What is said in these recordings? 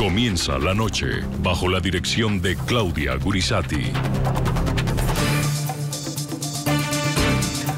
Comienza la noche bajo la dirección de Claudia Gurisati.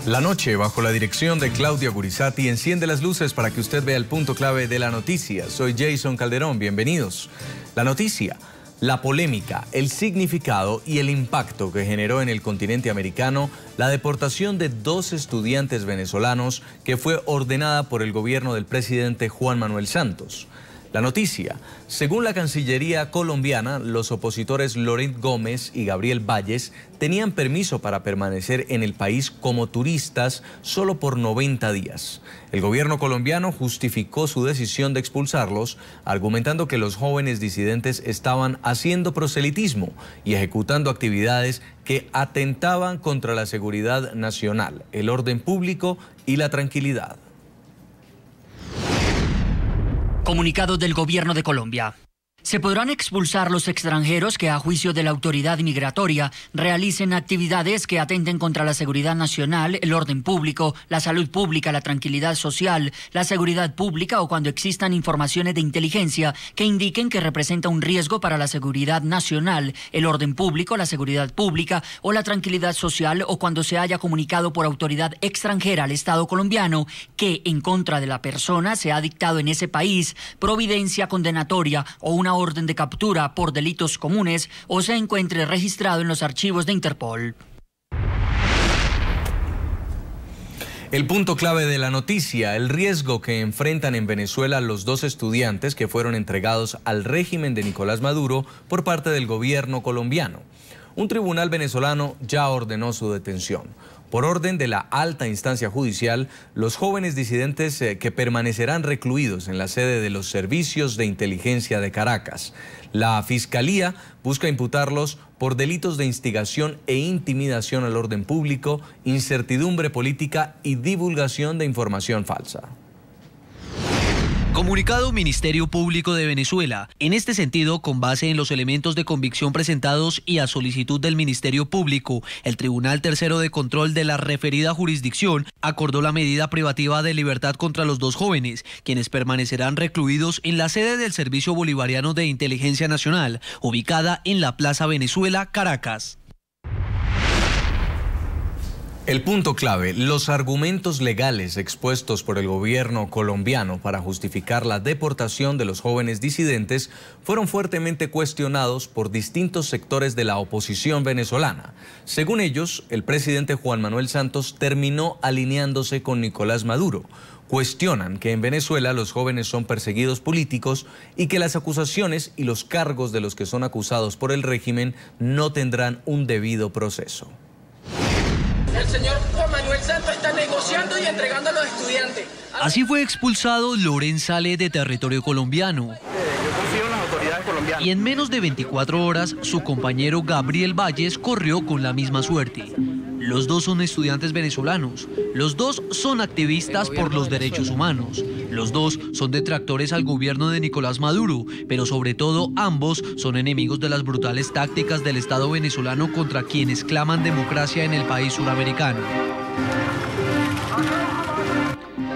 La noche, bajo la dirección de Claudia Gurisati, enciende las luces para que usted vea el punto clave de la noticia. Soy Jason Calderón, bienvenidos. La noticia, la polémica, el significado y el impacto que generó en el continente americano la deportación de 2 estudiantes venezolanos que fue ordenada por el gobierno del presidente Juan Manuel Santos. La noticia, según la Cancillería colombiana, los opositores Laurent Gómez y Gabriel Valles tenían permiso para permanecer en el país como turistas solo por 90 días. El gobierno colombiano justificó su decisión de expulsarlos, argumentando que los jóvenes disidentes estaban haciendo proselitismo y ejecutando actividades que atentaban contra la seguridad nacional, el orden público y la tranquilidad. Comunicado del Gobierno de Colombia. Se podrán expulsar los extranjeros que a juicio de la autoridad migratoria realicen actividades que atenten contra la seguridad nacional, el orden público, la salud pública, la tranquilidad social, la seguridad pública o cuando existan informaciones de inteligencia que indiquen que representa un riesgo para la seguridad nacional, el orden público, la seguridad pública o la tranquilidad social o cuando se haya comunicado por autoridad extranjera al Estado colombiano que en contra de la persona se ha dictado en ese país providencia condenatoria o una orden de captura por delitos comunes o se encuentre registrado en los archivos de Interpol. El punto clave de la noticia, el riesgo que enfrentan en Venezuela los 2 estudiantes que fueron entregados al régimen de Nicolás Maduro por parte del gobierno colombiano. Un tribunal venezolano ya ordenó su detención. Por orden de la alta instancia judicial, los jóvenes disidentes que permanecerán recluidos en la sede de los servicios de inteligencia de Caracas. La Fiscalía busca imputarlos por delitos de instigación e intimidación al orden público, incertidumbre política y divulgación de información falsa. Comunicado Ministerio Público de Venezuela. En este sentido, con base en los elementos de convicción presentados y a solicitud del Ministerio Público, el Tribunal Tercero de Control de la referida jurisdicción acordó la medida privativa de libertad contra los 2 jóvenes, quienes permanecerán recluidos en la sede del Servicio Bolivariano de Inteligencia Nacional, ubicada en la Plaza Venezuela, Caracas. El punto clave, los argumentos legales expuestos por el gobierno colombiano para justificar la deportación de los jóvenes disidentes fueron fuertemente cuestionados por distintos sectores de la oposición venezolana. Según ellos, el presidente Juan Manuel Santos terminó alineándose con Nicolás Maduro. Cuestionan que en Venezuela los jóvenes son perseguidos políticos y que las acusaciones y los cargos de los que son acusados por el régimen no tendrán un debido proceso. El señor Juan Manuel Santos está negociando y entregando a los estudiantes. Así fue expulsado Laurent Sale de territorio colombiano. Yo confío en las autoridades colombianas. Y en menos de 24 horas, su compañero Gabriel Valles corrió con la misma suerte. Los 2 son estudiantes venezolanos. Los 2 son activistas por los derechos humanos. Los 2 son detractores al gobierno de Nicolás Maduro, pero sobre todo ambos son enemigos de las brutales tácticas del Estado venezolano contra quienes claman democracia en el país suramericano.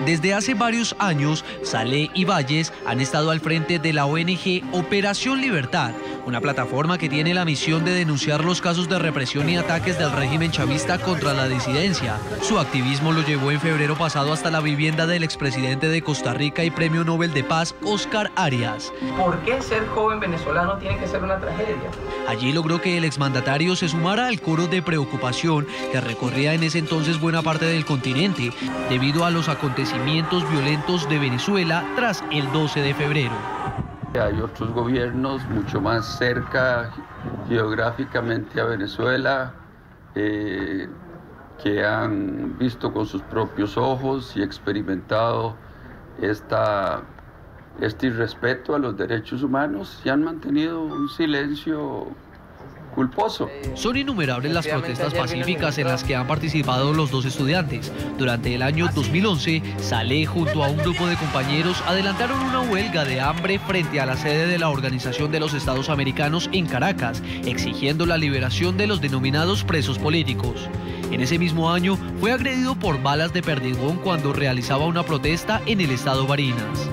Desde hace varios años, Sale y Valles han estado al frente de la ONG Operación Libertad, una plataforma que tiene la misión de denunciar los casos de represión y ataques del régimen chavista contra la disidencia. Su activismo lo llevó en febrero pasado hasta la vivienda del expresidente de Costa Rica y Premio Nobel de Paz, Oscar Arias. ¿Por qué ser joven venezolano tiene que ser una tragedia? Allí logró que el exmandatario se sumara al coro de preocupación que recorría en ese entonces buena parte del continente, debido a los acontecimientos violentos de Venezuela tras el 12 de febrero. Hay otros gobiernos mucho más cerca geográficamente a Venezuela que han visto con sus propios ojos y experimentado este irrespeto a los derechos humanos y han mantenido un silencio culposo. Son innumerables las protestas pacíficas en las que han participado los 2 estudiantes. Durante el año 2011, Sale junto a un grupo de compañeros adelantaron una huelga de hambre frente a la sede de la Organización de los Estados Americanos en Caracas, exigiendo la liberación de los denominados presos políticos. En ese mismo año fue agredido por balas de perdigón cuando realizaba una protesta en el estado Barinas.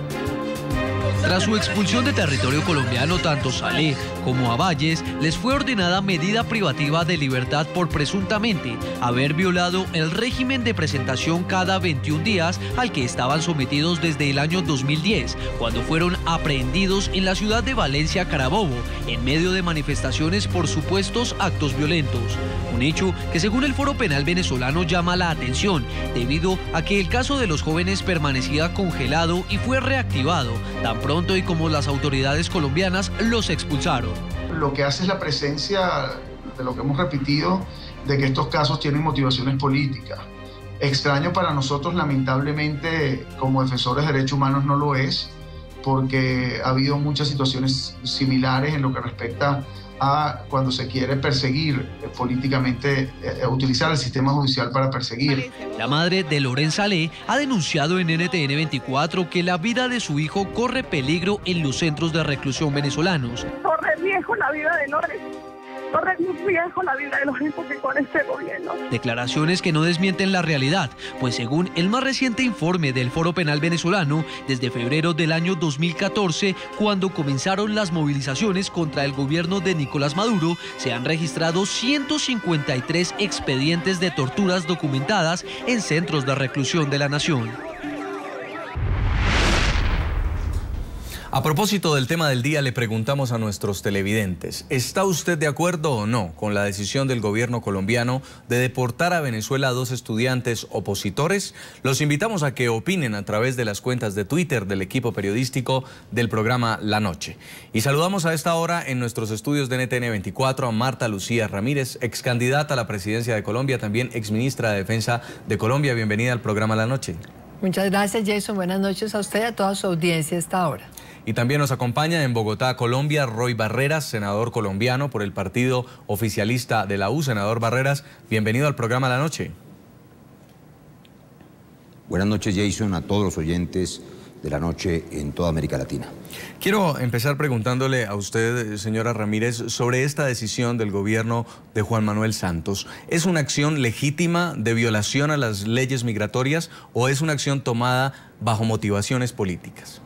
Tras su expulsión de territorio colombiano, tanto Saleh como a Valles les fue ordenada medida privativa de libertad por presuntamente haber violado el régimen de presentación cada 21 días al que estaban sometidos desde el año 2010, cuando fueron aprehendidos en la ciudad de Valencia, Carabobo, en medio de manifestaciones por supuestos actos violentos. Un hecho que según el Foro Penal venezolano llama la atención, debido a que el caso de los jóvenes permanecía congelado y fue reactivado tan pronto y como las autoridades colombianas los expulsaron. Lo que hace es la presencia de lo que hemos repetido, de que estos casos tienen motivaciones políticas. Extraño para nosotros, lamentablemente, como defensores de derechos humanos no lo es, porque ha habido muchas situaciones similares en lo que respecta a cuando se quiere perseguir políticamente, utilizar el sistema judicial para perseguir. La madre de Loren Saleh ha denunciado en NTN 24 que la vida de su hijo corre peligro en los centros de reclusión venezolanos. Corre riesgo la vida de Loren. Corre riesgo la vida de Loren porque con este gobierno. Declaraciones que no desmienten la realidad, pues según el más reciente informe del Foro Penal venezolano, desde febrero del año 2014, cuando comenzaron las movilizaciones contra el gobierno de Nicolás Maduro, se han registrado 153 expedientes de torturas documentadas en centros de reclusión de la nación. A propósito del tema del día, le preguntamos a nuestros televidentes, ¿está usted de acuerdo o no con la decisión del gobierno colombiano de deportar a Venezuela a 2 estudiantes opositores? Los invitamos a que opinen a través de las cuentas de Twitter del equipo periodístico del programa La Noche. Y saludamos a esta hora en nuestros estudios de NTN 24 a Marta Lucía Ramírez, ex candidata a la presidencia de Colombia, también ex ministra de Defensa de Colombia. Bienvenida al programa La Noche. Muchas gracias, Jason. Buenas noches a usted y a toda su audiencia a esta hora. Y también nos acompaña en Bogotá, Colombia, Roy Barreras, senador colombiano por el partido oficialista de la U. Senador Barreras, bienvenido al programa La Noche. Buenas noches, Jason, a todos los oyentes de La Noche en toda América Latina. Quiero empezar preguntándole a usted, señora Ramírez, sobre esta decisión del gobierno de Juan Manuel Santos. ¿Es una acción legítima de violación a las leyes migratorias o es una acción tomada bajo motivaciones políticas?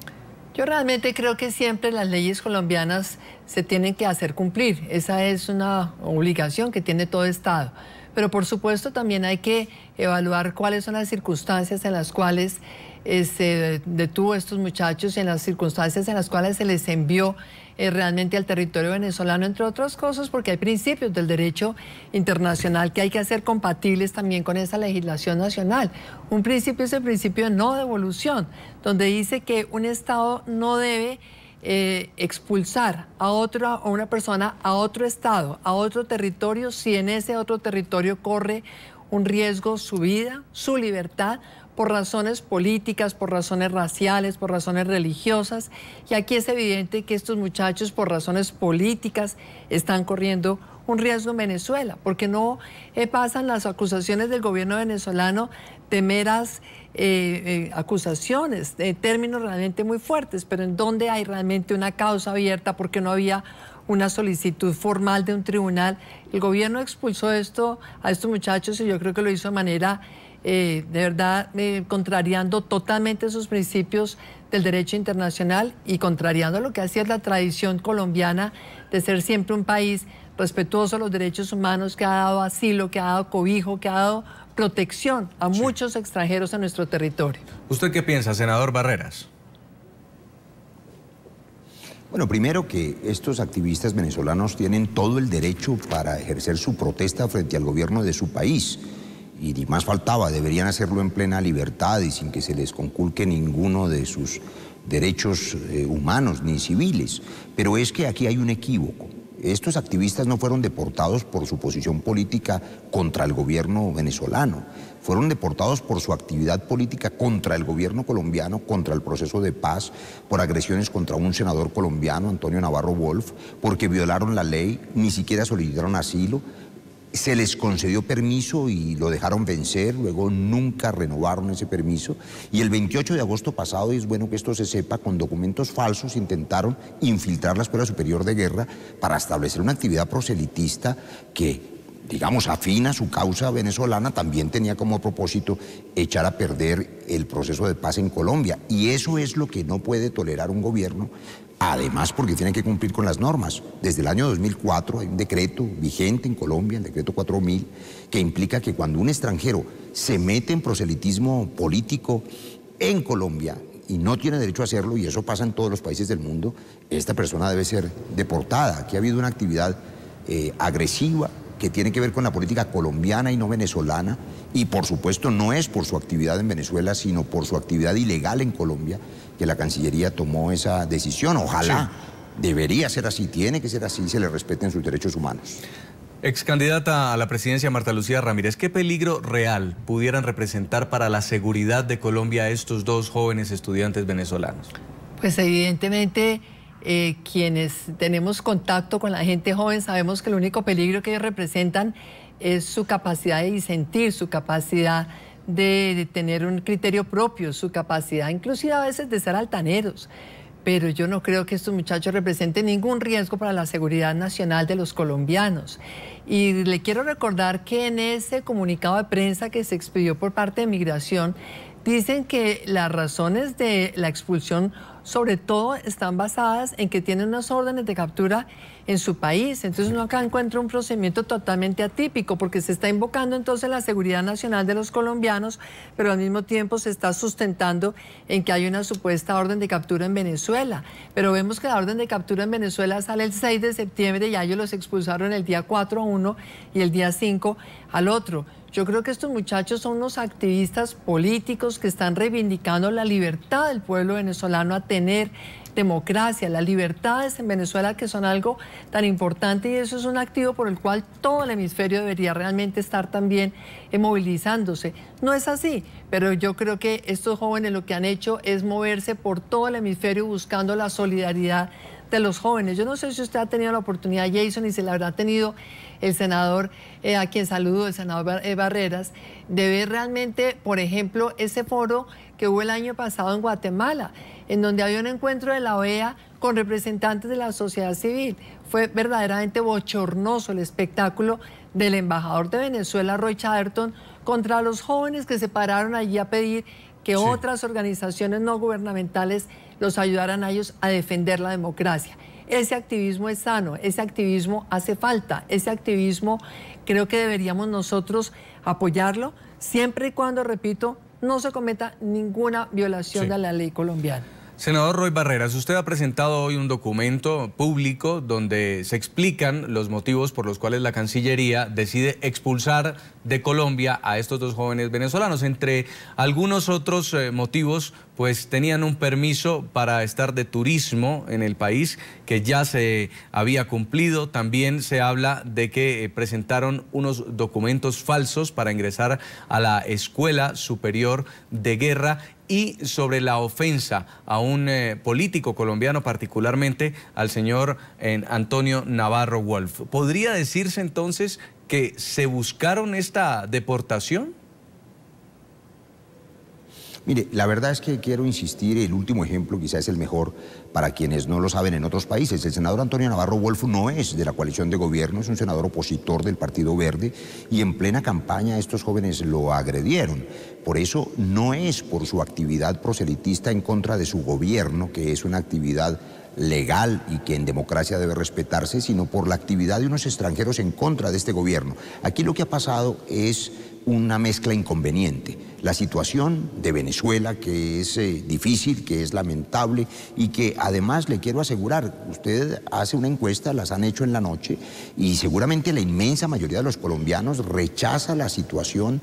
Yo realmente creo que siempre las leyes colombianas se tienen que hacer cumplir. Esa es una obligación que tiene todo Estado. Pero por supuesto también hay que evaluar cuáles son las circunstancias en las cuales se detuvo a estos muchachos y en las circunstancias en las cuales se les envió realmente al territorio venezolano, entre otras cosas porque hay principios del derecho internacional que hay que hacer compatibles también con esa legislación nacional. Un principio es el principio de no devolución, donde dice que un Estado no debe expulsar a una persona a otro Estado, a otro territorio, si en ese otro territorio corre un riesgo su vida, su libertad, por razones políticas, por razones raciales, por razones religiosas. Y aquí es evidente que estos muchachos por razones políticas están corriendo un riesgo en Venezuela, porque no pasan las acusaciones del gobierno venezolano de meras acusaciones, de términos realmente muy fuertes, pero en donde hay realmente una causa abierta porque no había una solicitud formal de un tribunal. El gobierno expulsó a estos muchachos y yo creo que lo hizo de manera de verdad contrariando totalmente sus principios del derecho internacional y contrariando lo que hacía la tradición colombiana de ser siempre un país respetuoso de los derechos humanos, que ha dado asilo, que ha dado cobijo, que ha dado protección a muchos extranjeros en nuestro territorio. ¿Usted qué piensa, senador Barreras? Bueno, primero que estos activistas venezolanos tienen todo el derecho para ejercer su protesta frente al gobierno de su país. Y ni más faltaba, deberían hacerlo en plena libertad y sin que se les conculque ninguno de sus derechos humanos ni civiles. Pero es que aquí hay un equívoco. Estos activistas no fueron deportados por su posición política contra el gobierno venezolano. Fueron deportados por su actividad política contra el gobierno colombiano, contra el proceso de paz, por agresiones contra un senador colombiano, Antonio Navarro Wolf, porque violaron la ley, ni siquiera solicitaron asilo. Se les concedió permiso y lo dejaron vencer, luego nunca renovaron ese permiso. Y el 28 de agosto pasado, y es bueno que esto se sepa, con documentos falsos intentaron infiltrar la Escuela Superior de Guerra para establecer una actividad proselitista que digamos, afín a su causa venezolana, también tenía como propósito echar a perder el proceso de paz en Colombia. Y eso es lo que no puede tolerar un gobierno, además porque tiene que cumplir con las normas. Desde el año 2004 hay un decreto vigente en Colombia, el decreto 4000, que implica que cuando un extranjero se mete en proselitismo político en Colombia y no tiene derecho a hacerlo, y eso pasa en todos los países del mundo, esta persona debe ser deportada. Aquí ha habido una actividad agresiva que tiene que ver con la política colombiana y no venezolana, y por supuesto no es por su actividad en Venezuela, sino por su actividad ilegal en Colombia, que la Cancillería tomó esa decisión. Ojalá, debería ser así, tiene que ser así, se le respeten sus derechos humanos. Ex candidata a la presidencia Marta Lucía Ramírez, ¿qué peligro real pudieran representar para la seguridad de Colombia estos dos jóvenes estudiantes venezolanos? Pues evidentemente quienes tenemos contacto con la gente joven sabemos que el único peligro que ellos representan es su capacidad de disentir, su capacidad de tener un criterio propio, su capacidad inclusive a veces de ser altaneros. Pero yo no creo que estos muchachos representen ningún riesgo para la seguridad nacional de los colombianos. Y le quiero recordar que en ese comunicado de prensa que se expidió por parte de Migración, dicen que las razones de la expulsión sobre todo están basadas en que tienen unas órdenes de captura en su país. Entonces uno acá encuentra un procedimiento totalmente atípico porque se está invocando entonces la seguridad nacional de los colombianos, pero al mismo tiempo se está sustentando en que hay una supuesta orden de captura en Venezuela. Pero vemos que la orden de captura en Venezuela sale el 6 de septiembre y ya ellos los expulsaron el día 4 a uno y el día 5 al otro. Yo creo que estos muchachos son unos activistas políticos que están reivindicando la libertad del pueblo venezolano a tener democracia, las libertades en Venezuela que son algo tan importante, y eso es un activo por el cual todo el hemisferio debería realmente estar también movilizándose. No es así, pero yo creo que estos jóvenes lo que han hecho es moverse por todo el hemisferio buscando la solidaridad de los jóvenes. Yo no sé si usted ha tenido la oportunidad, Jason, y se la habrá tenido el senador, a quien saludo, el senador Barreras, de ver realmente, por ejemplo, ese foro que hubo el año pasado en Guatemala, en donde había un encuentro de la OEA con representantes de la sociedad civil. Fue verdaderamente bochornoso el espectáculo del embajador de Venezuela, Roy Chatterton, contra los jóvenes que se pararon allí a pedir que otras organizaciones no gubernamentales los ayudaran a ellos a defender la democracia. Ese activismo es sano, ese activismo hace falta, ese activismo creo que deberíamos nosotros apoyarlo, siempre y cuando, repito, no se cometa ninguna violación de la ley colombiana. Senador Roy Barreras, usted ha presentado hoy un documento público donde se explican los motivos por los cuales la Cancillería decide expulsar de Colombia a estos dos jóvenes venezolanos. Entre algunos otros motivos, pues tenían un permiso para estar de turismo en el país que ya se había cumplido. También se habla de que presentaron unos documentos falsos para ingresar a la Escuela Superior de Guerra, y sobre la ofensa a un político colombiano, particularmente al señor Antonio Navarro Wolf. ¿Podría decirse entonces que se buscaron esta deportación? Mire, la verdad es que quiero insistir, el último ejemplo quizás es el mejor para quienes no lo saben en otros países. El senador Antonio Navarro Wolf no es de la coalición de gobierno, es un senador opositor del Partido Verde, y en plena campaña estos jóvenes lo agredieron. Por eso no es por su actividad proselitista en contra de su gobierno, que es una actividad legal y que en democracia debe respetarse, sino por la actividad de unos extranjeros en contra de este gobierno. Aquí lo que ha pasado es una mezcla inconveniente. La situación de Venezuela, que es difícil, que es lamentable, y que además le quiero asegurar, usted hace una encuesta, las han hecho en la noche, y seguramente la inmensa mayoría de los colombianos rechaza la situación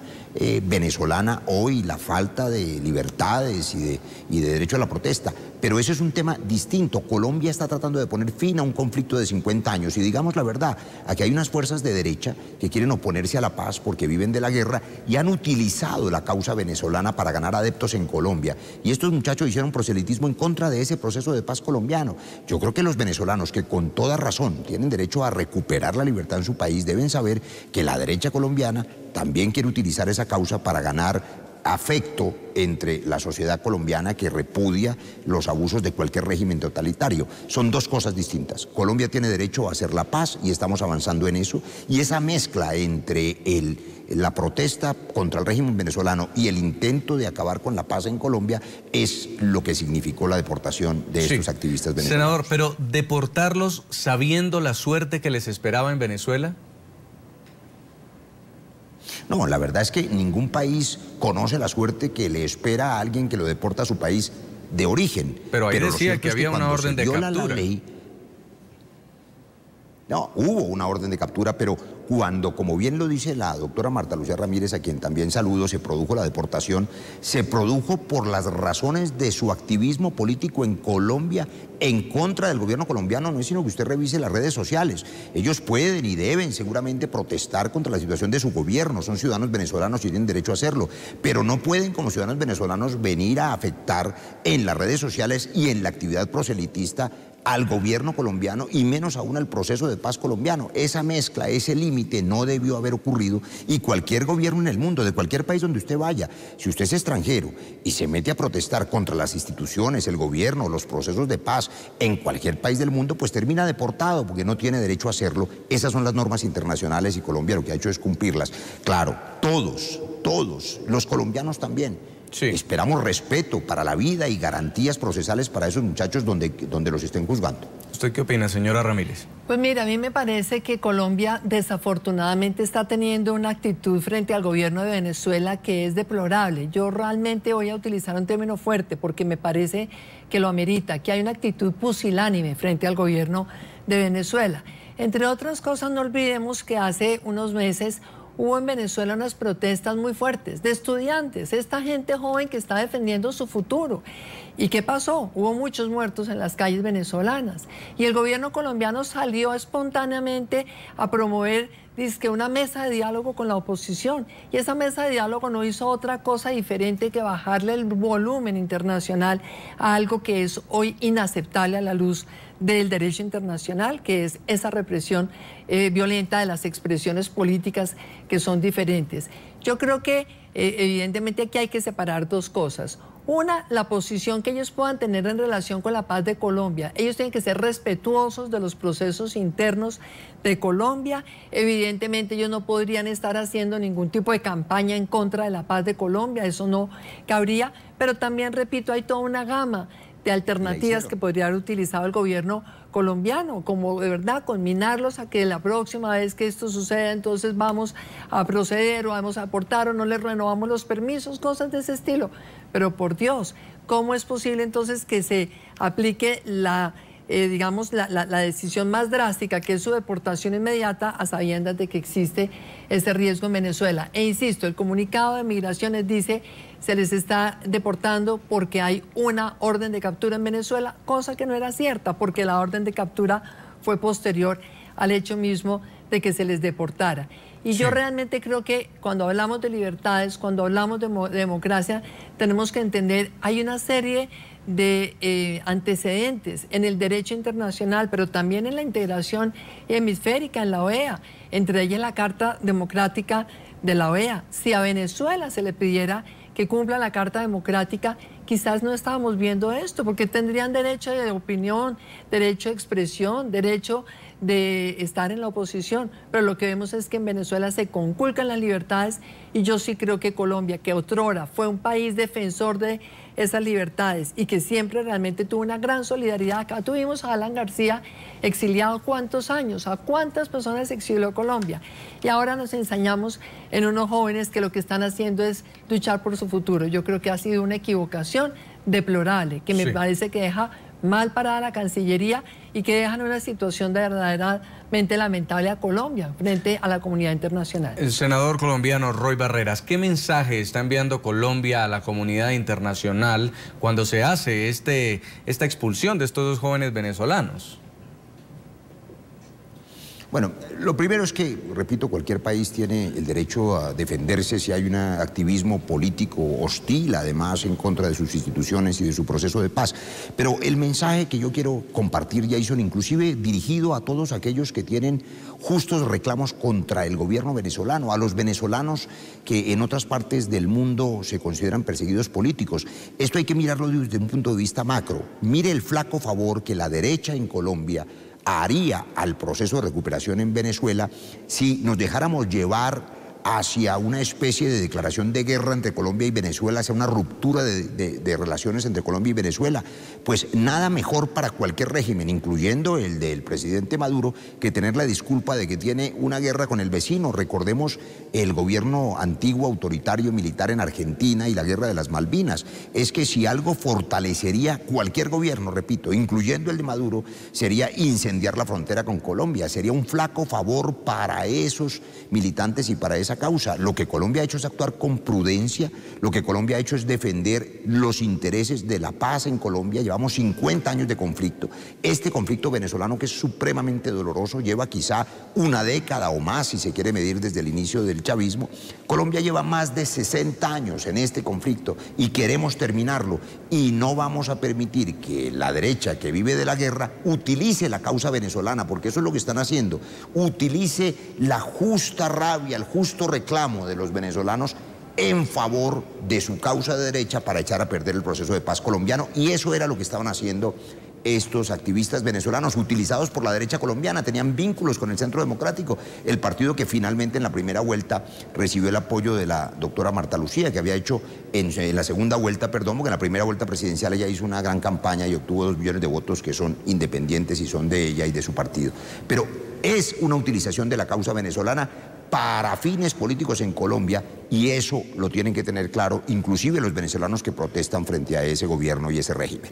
venezolana hoy, la falta de libertades y de derecho a la protesta. Pero eso es un tema distinto. Colombia está tratando de poner fin a un conflicto de 50 años, y digamos la verdad, aquí hay unas fuerzas de derecha que quieren oponerse a la paz porque viven de la guerra y han utilizado la causa venezolana para ganar adeptos en Colombia. Y estos muchachos hicieron proselitismo en contra de ese proceso de paz colombiano. Yo creo que los venezolanos, que con toda razón tienen derecho a recuperar la libertad en su país, deben saber que la derecha colombiana también quiere utilizar esa causa para ganar afecto entre la sociedad colombiana que repudia los abusos de cualquier régimen totalitario. Son dos cosas distintas. Colombia tiene derecho a hacer la paz y estamos avanzando en eso, y esa mezcla entre la protesta contra el régimen venezolano y el intento de acabar con la paz en Colombia es lo que significó la deportación de estos activistas venezolanos. Senador, pero ¿deportarlos sabiendo la suerte que les esperaba en Venezuela? No, la verdad es que ningún país conoce la suerte que le espera a alguien que lo deporta a su país de origen. Pero ahí decía que había una orden de captura. No, hubo una orden de captura, pero cuando, como bien lo dice la doctora Marta Lucía Ramírez, a quien también saludo, se produjo la deportación, se produjo por las razones de su activismo político en Colombia en contra del gobierno colombiano. No es sino que usted revise las redes sociales. Ellos pueden y deben seguramente protestar contra la situación de su gobierno, son ciudadanos venezolanos y tienen derecho a hacerlo, pero no pueden como ciudadanos venezolanos venir a afectar en las redes sociales y en la actividad proselitista al gobierno colombiano y menos aún al proceso de paz colombiano. Esa mezcla, ese límite no debió haber ocurrido, y cualquier gobierno en el mundo, de cualquier país donde usted vaya, si usted es extranjero y se mete a protestar contra las instituciones, el gobierno, los procesos de paz en cualquier país del mundo, pues termina deportado porque no tiene derecho a hacerlo. Esas son las normas internacionales y Colombia lo que ha hecho es cumplirlas. Claro, todos, los colombianos también. Sí. Esperamos respeto para la vida y garantías procesales para esos muchachos donde los estén juzgando. ¿Usted qué opina, señora Ramírez? Pues mira, a mí me parece que Colombia desafortunadamente está teniendo una actitud frente al gobierno de Venezuela que es deplorable. Yo realmente voy a utilizar un término fuerte porque me parece que lo amerita, que hay una actitud pusilánime frente al gobierno de Venezuela. Entre otras cosas, no olvidemos que hace unos meses hubo en Venezuela unas protestas muy fuertes de estudiantes, esta gente joven que está defendiendo su futuro. ¿Y qué pasó? Hubo muchos muertos en las calles venezolanas y el gobierno colombiano salió espontáneamente a promover una mesa de diálogo con la oposición, y esa mesa de diálogo no hizo otra cosa diferente que bajarle el volumen internacional a algo que es hoy inaceptable a la luz del derecho internacional, que es esa represión violenta de las expresiones políticas que son diferentes. Yo creo que evidentemente aquí hay que separar dos cosas. Una, la posición que ellos puedan tener en relación con la paz de Colombia. Ellos tienen que ser respetuosos de los procesos internos de Colombia. Evidentemente ellos no podrían estar haciendo ningún tipo de campaña en contra de la paz de Colombia, eso no cabría, pero también, repito, hay toda una gama de alternativas que podría haber utilizado el gobierno colombiano, como de verdad conminarlos a que la próxima vez que esto suceda, entonces vamos a proceder o vamos a aportar o no les renovamos los permisos, cosas de ese estilo. Pero por Dios, ¿cómo es posible entonces que se aplique la decisión más drástica, que es su deportación inmediata, a sabiendas de que existe ese riesgo en Venezuela? E insisto, el comunicado de Migraciones dice se les está deportando porque hay una orden de captura en Venezuela, cosa que no era cierta, porque la orden de captura fue posterior al hecho mismo de que se les deportara. Y yo realmente creo que cuando hablamos de libertades, cuando hablamos de democracia, tenemos que entender, hay una serie de antecedentes en el derecho internacional, pero también en la integración hemisférica, en la OEA, entre ellas la Carta Democrática de la OEA. Si a Venezuela se le pidiera que cumpla la Carta Democrática, quizás no estábamos viendo esto, porque tendrían derecho de opinión, derecho de expresión, derecho de estar en la oposición, pero lo que vemos es que en Venezuela se conculcan las libertades, y yo sí creo que Colombia, que otrora fue un país defensor de esas libertades y que siempre realmente tuvo una gran solidaridad. Acá tuvimos a Alan García exiliado ¿cuántos años? ¿A cuántas personas exilió Colombia? Y ahora nos ensañamos en unos jóvenes que lo que están haciendo es luchar por su futuro. Yo creo que ha sido una equivocación deplorable, que me parece que deja mal parada la Cancillería y que dejan una situación de verdaderamente lamentable a Colombia frente a la comunidad internacional. El senador colombiano Roy Barreras, ¿qué mensaje está enviando Colombia a la comunidad internacional cuando se hace esta expulsión de estos dos jóvenes venezolanos? Bueno, lo primero es que, repito, cualquier país tiene el derecho a defenderse si hay un activismo político hostil, además, en contra de sus instituciones y de su proceso de paz. Pero el mensaje que yo quiero compartir, Jason, inclusive dirigido a todos aquellos que tienen justos reclamos contra el gobierno venezolano, a los venezolanos que en otras partes del mundo se consideran perseguidos políticos. Esto hay que mirarlo desde un punto de vista macro. Mire el flaco favor que la derecha en Colombia haría al proceso de recuperación en Venezuela si nos dejáramos llevar hacia una especie de declaración de guerra entre Colombia y Venezuela, hacia una ruptura de relaciones entre Colombia y Venezuela. Pues nada mejor para cualquier régimen, incluyendo el del presidente Maduro, que tener la disculpa de que tiene una guerra con el vecino. Recordemos el gobierno antiguo, autoritario, militar en Argentina y la guerra de las Malvinas. Es que si algo fortalecería cualquier gobierno, repito, incluyendo el de Maduro, sería incendiar la frontera con Colombia. Sería un flaco favor para esos militantes y para esa causa. Lo que Colombia ha hecho es actuar con prudencia, lo que Colombia ha hecho es defender los intereses de la paz en Colombia. Llevamos 50 años de conflicto. Este conflicto venezolano, que es supremamente doloroso, lleva quizá una década o más, si se quiere medir desde el inicio del chavismo. Colombia lleva más de 60 años en este conflicto y queremos terminarlo, y no vamos a permitir que la derecha que vive de la guerra utilice la causa venezolana, porque eso es lo que están haciendo, utilice la justa rabia, el justo reclamo de los venezolanos en favor de su causa de derecha para echar a perder el proceso de paz colombiano. Y eso era lo que estaban haciendo estos activistas venezolanos, utilizados por la derecha colombiana. Tenían vínculos con el Centro Democrático, el partido que finalmente en la primera vuelta recibió el apoyo de la doctora Marta Lucía, que había hecho en la segunda vuelta, perdón, porque en la primera vuelta presidencial ella hizo una gran campaña y obtuvo 2 millones de votos que son independientes y son de ella y de su partido. Pero es una utilización de la causa venezolana para fines políticos en Colombia, y eso lo tienen que tener claro inclusive los venezolanos que protestan frente a ese gobierno y ese régimen.